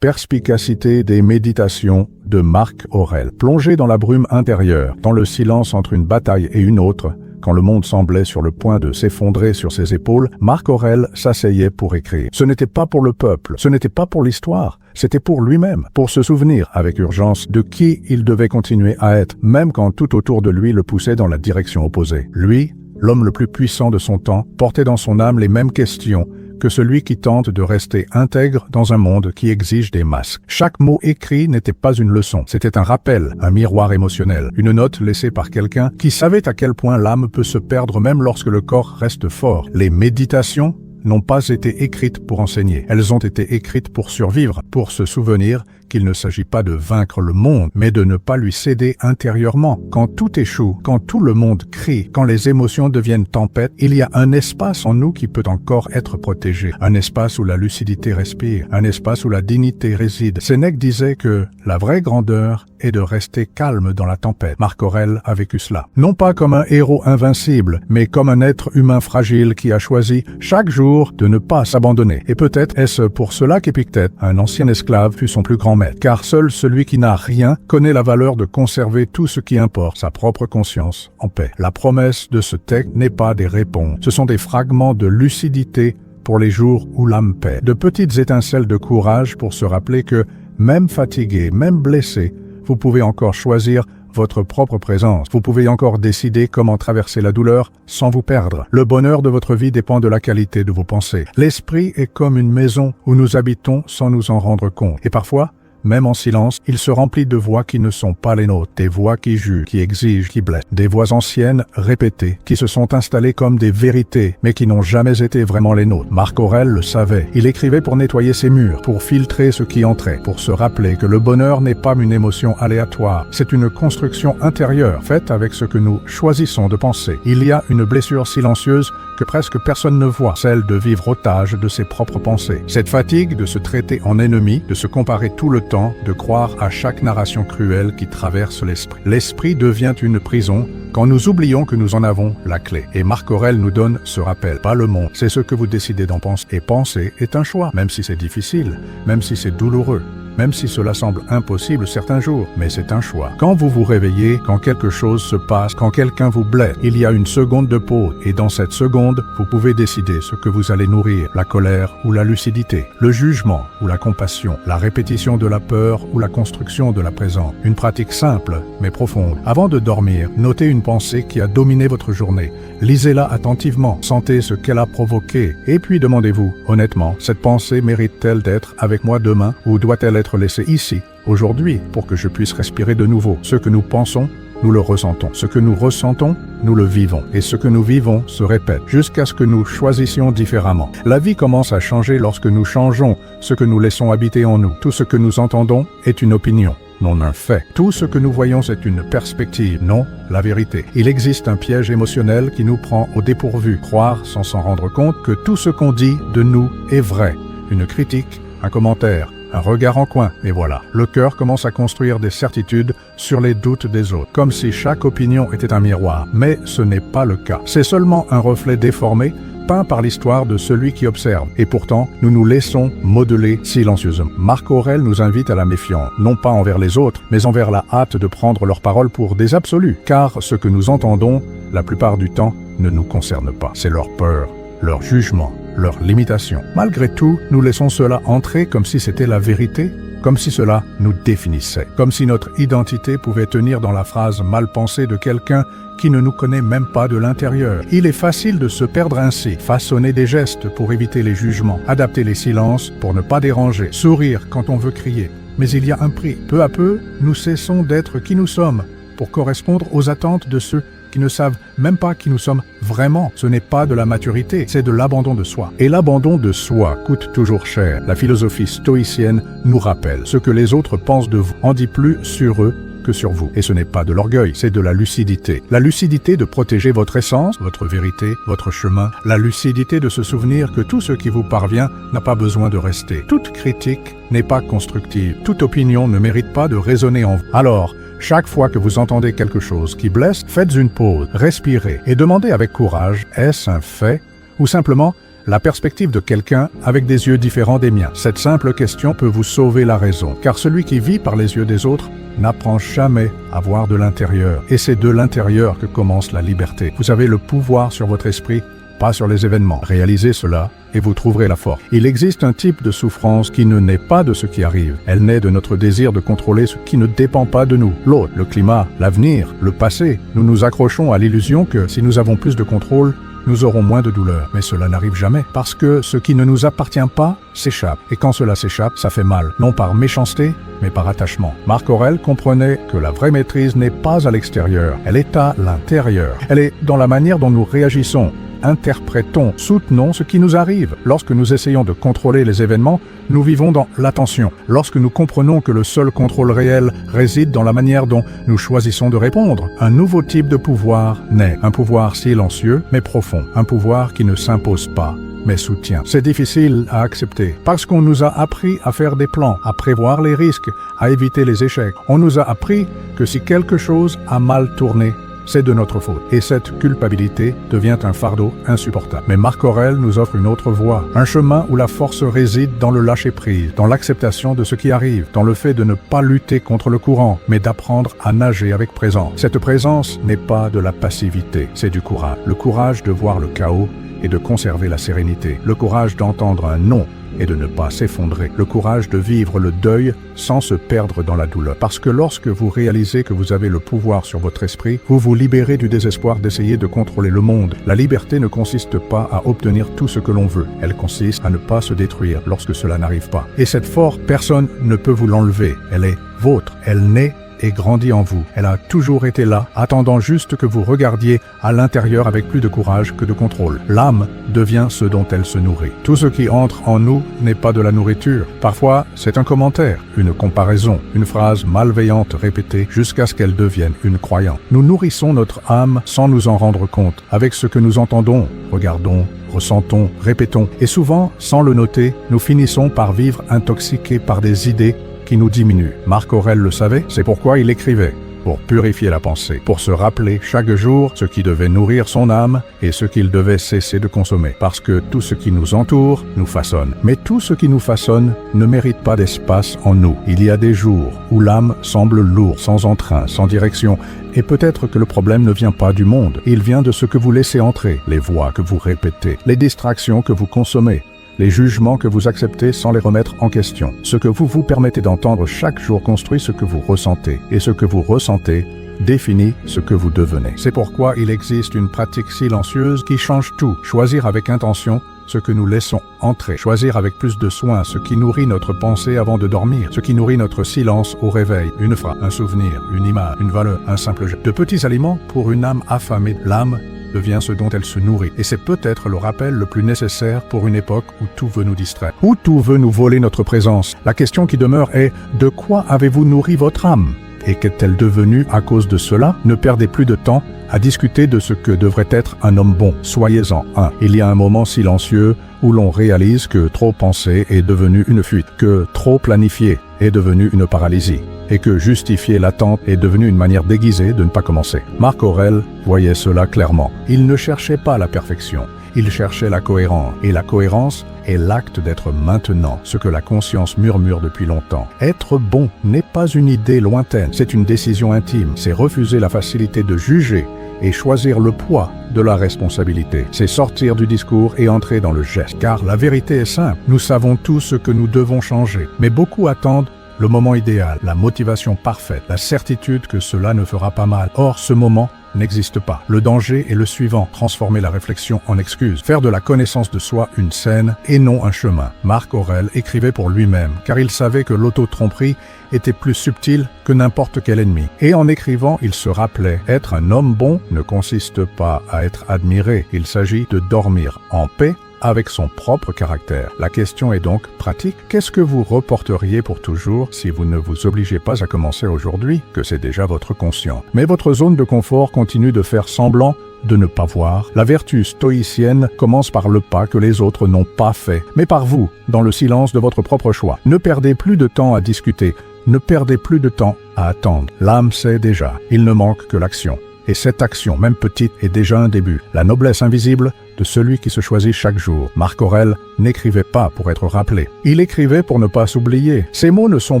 Perspicacité des méditations de Marc Aurèle. Plongé dans la brume intérieure, dans le silence entre une bataille et une autre, quand le monde semblait sur le point de s'effondrer sur ses épaules, Marc Aurèle s'asseyait pour écrire. Ce n'était pas pour le peuple, ce n'était pas pour l'histoire, c'était pour lui-même, pour se souvenir avec urgence de qui il devait continuer à être, même quand tout autour de lui le poussait dans la direction opposée. Lui, l'homme le plus puissant de son temps, portait dans son âme les mêmes questions que celui qui tente de rester intègre dans un monde qui exige des masques. Chaque mot écrit n'était pas une leçon, c'était un rappel, un miroir émotionnel, une note laissée par quelqu'un qui savait à quel point l'âme peut se perdre même lorsque le corps reste fort. Les méditations n'ont pas été écrites pour enseigner, elles ont été écrites pour survivre, pour se souvenir qu'il ne s'agit pas de vaincre le monde, mais de ne pas lui céder intérieurement. Quand tout échoue, quand tout le monde crie, quand les émotions deviennent tempêtes, il y a un espace en nous qui peut encore être protégé, un espace où la lucidité respire, un espace où la dignité réside. Sénèque disait que la vraie grandeur est de rester calme dans la tempête. Marc Aurèle a vécu cela. Non pas comme un héros invincible, mais comme un être humain fragile qui a choisi chaque jour de ne pas s'abandonner. Et peut-être est-ce pour cela qu'Épictète, un ancien esclave, fut son plus grand maître. Car seul celui qui n'a rien connaît la valeur de conserver tout ce qui importe, sa propre conscience, en paix. La promesse de ce texte n'est pas des réponses, ce sont des fragments de lucidité pour les jours où l'âme paie, de petites étincelles de courage pour se rappeler que, même fatigué, même blessé, vous pouvez encore choisir votre propre présence. Vous pouvez encore décider comment traverser la douleur sans vous perdre. Le bonheur de votre vie dépend de la qualité de vos pensées. L'esprit est comme une maison où nous habitons sans nous en rendre compte. Et parfois, même en silence, il se remplit de voix qui ne sont pas les nôtres, des voix qui jugent, qui exigent, qui blessent, des voix anciennes, répétées, qui se sont installées comme des vérités, mais qui n'ont jamais été vraiment les nôtres. Marc Aurèle le savait. Il écrivait pour nettoyer ses murs, pour filtrer ce qui entrait, pour se rappeler que le bonheur n'est pas une émotion aléatoire, c'est une construction intérieure, faite avec ce que nous choisissons de penser. Il y a une blessure silencieuse que presque personne ne voit, celle de vivre otage de ses propres pensées. Cette fatigue de se traiter en ennemi, de se comparer tout le temps, de croire à chaque narration cruelle qui traverse l'esprit. L'esprit devient une prison quand nous oublions que nous en avons la clé. Et Marc Aurèle nous donne ce rappel. Pas le monde, c'est ce que vous décidez d'en penser. Et penser est un choix, même si c'est difficile, même si c'est douloureux, même si cela semble impossible certains jours, mais c'est un choix. Quand vous vous réveillez, quand quelque chose se passe, quand quelqu'un vous blesse, il y a une seconde de pause, et dans cette seconde, vous pouvez décider ce que vous allez nourrir, la colère ou la lucidité, le jugement ou la compassion, la répétition de la peur ou la construction de la présence. Une pratique simple, mais profonde. Avant de dormir, notez une pensée qui a dominé votre journée. Lisez-la attentivement, sentez ce qu'elle a provoqué, et puis demandez-vous, honnêtement, cette pensée mérite-t-elle d'être avec moi demain, ou doit-elle être laissée ici, aujourd'hui, pour que je puisse respirer de nouveau? Ce que nous pensons, nous le ressentons. Ce que nous ressentons, nous le vivons. Et ce que nous vivons se répète, jusqu'à ce que nous choisissions différemment. La vie commence à changer lorsque nous changeons ce que nous laissons habiter en nous. Tout ce que nous entendons est une opinion, non un fait. Tout ce que nous voyons est une perspective, non la vérité. Il existe un piège émotionnel qui nous prend au dépourvu. Croire, sans s'en rendre compte, que tout ce qu'on dit de nous est vrai. Une critique, un commentaire, un regard en coin, et voilà. Le cœur commence à construire des certitudes sur les doutes des autres, comme si chaque opinion était un miroir. Mais ce n'est pas le cas. C'est seulement un reflet déformé, peint par l'histoire de celui qui observe. Et pourtant, nous nous laissons modeler silencieusement. Marc Aurèle nous invite à la méfiance, non pas envers les autres, mais envers la hâte de prendre leurs paroles pour des absolus. Car ce que nous entendons, la plupart du temps, ne nous concerne pas. C'est leur peur, leur jugement, leurs limitations. Malgré tout, nous laissons cela entrer comme si c'était la vérité, comme si cela nous définissait, comme si notre identité pouvait tenir dans la phrase mal pensée de quelqu'un qui ne nous connaît même pas de l'intérieur. Il est facile de se perdre ainsi, façonner des gestes pour éviter les jugements, adapter les silences pour ne pas déranger, sourire quand on veut crier. Mais il y a un prix. Peu à peu, nous cessons d'être qui nous sommes pour correspondre aux attentes de ceux qui ne savent même pas qui nous sommes vraiment. Ce n'est pas de la maturité, c'est de l'abandon de soi. Et l'abandon de soi coûte toujours cher. La philosophie stoïcienne nous rappelle ce que les autres pensent de vous en dit plus sur eux que sur vous. Et ce n'est pas de l'orgueil, c'est de la lucidité. La lucidité de protéger votre essence, votre vérité, votre chemin. La lucidité de se souvenir que tout ce qui vous parvient n'a pas besoin de rester. Toute critique n'est pas constructive. Toute opinion ne mérite pas de résonner en vous. Alors, chaque fois que vous entendez quelque chose qui blesse, faites une pause, respirez et demandez avec courage, est-ce un fait ou simplement la perspective de quelqu'un avec des yeux différents des miens. Cette simple question peut vous sauver la raison, car celui qui vit par les yeux des autres n'apprend jamais à voir de l'intérieur. Et c'est de l'intérieur que commence la liberté. Vous avez le pouvoir sur votre esprit, pas sur les événements. Réalisez cela et vous trouverez la force. Il existe un type de souffrance qui ne naît pas de ce qui arrive. Elle naît de notre désir de contrôler ce qui ne dépend pas de nous. L'autre, le climat, l'avenir, le passé. Nous nous accrochons à l'illusion que si nous avons plus de contrôle, nous aurons moins de douleur. Mais cela n'arrive jamais, parce que ce qui ne nous appartient pas s'échappe. Et quand cela s'échappe, ça fait mal. Non par méchanceté, mais par attachement. Marc Aurèle comprenait que la vraie maîtrise n'est pas à l'extérieur, elle est à l'intérieur. Elle est dans la manière dont nous réagissons. Interprétons, soutenons ce qui nous arrive. Lorsque nous essayons de contrôler les événements, nous vivons dans l'attention. Lorsque nous comprenons que le seul contrôle réel réside dans la manière dont nous choisissons de répondre, un nouveau type de pouvoir naît. Un pouvoir silencieux, mais profond. Un pouvoir qui ne s'impose pas, mais soutient. C'est difficile à accepter, parce qu'on nous a appris à faire des plans, à prévoir les risques, à éviter les échecs. On nous a appris que si quelque chose a mal tourné, c'est de notre faute. Et cette culpabilité devient un fardeau insupportable. Mais Marc Aurèle nous offre une autre voie, un chemin où la force réside dans le lâcher-prise, dans l'acceptation de ce qui arrive, dans le fait de ne pas lutter contre le courant, mais d'apprendre à nager avec présence. Cette présence n'est pas de la passivité, c'est du courage. Le courage de voir le chaos et de conserver la sérénité. Le courage d'entendre un non et de ne pas s'effondrer. Le courage de vivre le deuil sans se perdre dans la douleur. Parce que lorsque vous réalisez que vous avez le pouvoir sur votre esprit, vous vous libérez du désespoir d'essayer de contrôler le monde. La liberté ne consiste pas à obtenir tout ce que l'on veut. Elle consiste à ne pas se détruire lorsque cela n'arrive pas. Et cette force, personne ne peut vous l'enlever. Elle est vôtre. Elle naît et grandit en vous. Elle a toujours été là, attendant juste que vous regardiez à l'intérieur avec plus de courage que de contrôle. L'âme devient ce dont elle se nourrit. Tout ce qui entre en nous n'est pas de la nourriture. Parfois, c'est un commentaire, une comparaison, une phrase malveillante répétée jusqu'à ce qu'elle devienne une croyance. Nous nourrissons notre âme sans nous en rendre compte, avec ce que nous entendons, regardons, ressentons, répétons. Et souvent, sans le noter, nous finissons par vivre intoxiqués par des idées qui nous diminue. Marc Aurèle le savait, c'est pourquoi il écrivait, pour purifier la pensée, pour se rappeler chaque jour ce qui devait nourrir son âme et ce qu'il devait cesser de consommer. Parce que tout ce qui nous entoure nous façonne. Mais tout ce qui nous façonne ne mérite pas d'espace en nous. Il y a des jours où l'âme semble lourde, sans entrain, sans direction, et peut-être que le problème ne vient pas du monde. Il vient de ce que vous laissez entrer, les voix que vous répétez, les distractions que vous consommez, les jugements que vous acceptez sans les remettre en question. Ce que vous vous permettez d'entendre chaque jour construit ce que vous ressentez. Et ce que vous ressentez définit ce que vous devenez. C'est pourquoi il existe une pratique silencieuse qui change tout. Choisir avec intention ce que nous laissons entrer. Choisir avec plus de soin ce qui nourrit notre pensée avant de dormir. Ce qui nourrit notre silence au réveil. Une phrase, un souvenir, une image, une valeur, un simple geste. De petits aliments pour une âme affamée. L'âme devient ce dont elle se nourrit. Et c'est peut-être le rappel le plus nécessaire pour une époque où tout veut nous distraire, où tout veut nous voler notre présence. La question qui demeure est, de quoi avez-vous nourri votre âme ? Et qu'est-elle devenue à cause de cela ? Ne perdez plus de temps à discuter de ce que devrait être un homme bon. Soyez-en un. Il y a un moment silencieux où l'on réalise que trop penser est devenu une fuite, que trop planifier est devenu une paralysie, et que justifier l'attente est devenu une manière déguisée de ne pas commencer. Marc Aurèle voyait cela clairement. Il ne cherchait pas la perfection, il cherchait la cohérence. Et la cohérence est l'acte d'être maintenant, ce que la conscience murmure depuis longtemps. Être bon n'est pas une idée lointaine, c'est une décision intime. C'est refuser la facilité de juger et choisir le poids de la responsabilité. C'est sortir du discours et entrer dans le geste. Car la vérité est simple, nous savons tous ce que nous devons changer. Mais beaucoup attendent le moment idéal, la motivation parfaite, la certitude que cela ne fera pas mal. Or, ce moment n'existe pas. Le danger est le suivant, transformer la réflexion en excuse, faire de la connaissance de soi une scène et non un chemin. Marc Aurèle écrivait pour lui-même, car il savait que l'auto-tromperie était plus subtile que n'importe quel ennemi. Et en écrivant, il se rappelait, être un homme bon ne consiste pas à être admiré, il s'agit de dormir en paix avec son propre caractère. La question est donc pratique. Qu'est-ce que vous reporteriez pour toujours si vous ne vous obligez pas à commencer aujourd'hui, que c'est déjà votre conscient? Mais votre zone de confort continue de faire semblant de ne pas voir. La vertu stoïcienne commence par le pas que les autres n'ont pas fait, mais par vous, dans le silence de votre propre choix. Ne perdez plus de temps à discuter, ne perdez plus de temps à attendre. L'âme sait déjà, il ne manque que l'action. Et cette action, même petite, est déjà un début. La noblesse invisible de celui qui se choisit chaque jour. Marc Aurèle n'écrivait pas pour être rappelé. Il écrivait pour ne pas s'oublier. Ces mots ne sont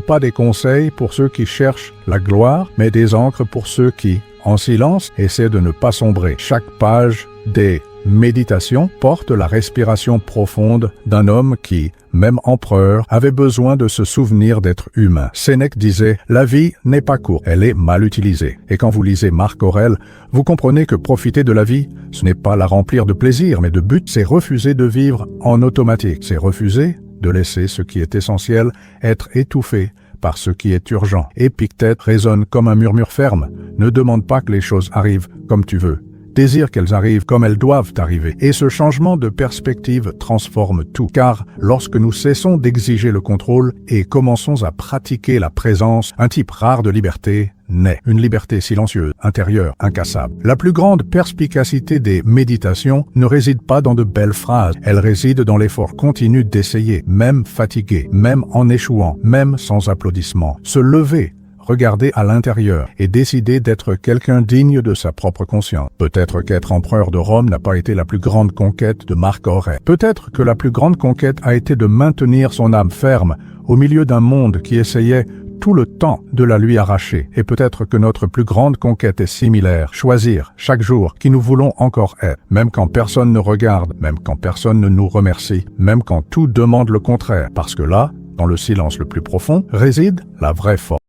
pas des conseils pour ceux qui cherchent la gloire, mais des encres pour ceux qui, en silence, essaient de ne pas sombrer. Chaque page des Méditation porte la respiration profonde d'un homme qui, même empereur, avait besoin de se souvenir d'être humain. Sénèque disait « La vie n'est pas courte, elle est mal utilisée ». Et quand vous lisez Marc Aurèle, vous comprenez que profiter de la vie, ce n'est pas la remplir de plaisir, mais de but, c'est refuser de vivre en automatique. C'est refuser de laisser ce qui est essentiel être étouffé par ce qui est urgent. Épictète résonne comme un murmure ferme. Ne demande pas que les choses arrivent comme tu veux. Désire qu'elles arrivent comme elles doivent arriver. Et ce changement de perspective transforme tout. Car lorsque nous cessons d'exiger le contrôle et commençons à pratiquer la présence, un type rare de liberté naît. Une liberté silencieuse, intérieure, incassable. La plus grande perspicacité des méditations ne réside pas dans de belles phrases. Elle réside dans l'effort continu d'essayer, même fatigué, même en échouant, même sans applaudissements. Se lever, regarder à l'intérieur et décider d'être quelqu'un digne de sa propre conscience. Peut-être qu'être empereur de Rome n'a pas été la plus grande conquête de Marc Aurèle. Peut-être que la plus grande conquête a été de maintenir son âme ferme au milieu d'un monde qui essayait tout le temps de la lui arracher. Et peut-être que notre plus grande conquête est similaire. Choisir chaque jour qui nous voulons encore être, même quand personne ne regarde, même quand personne ne nous remercie, même quand tout demande le contraire. Parce que là, dans le silence le plus profond, réside la vraie force.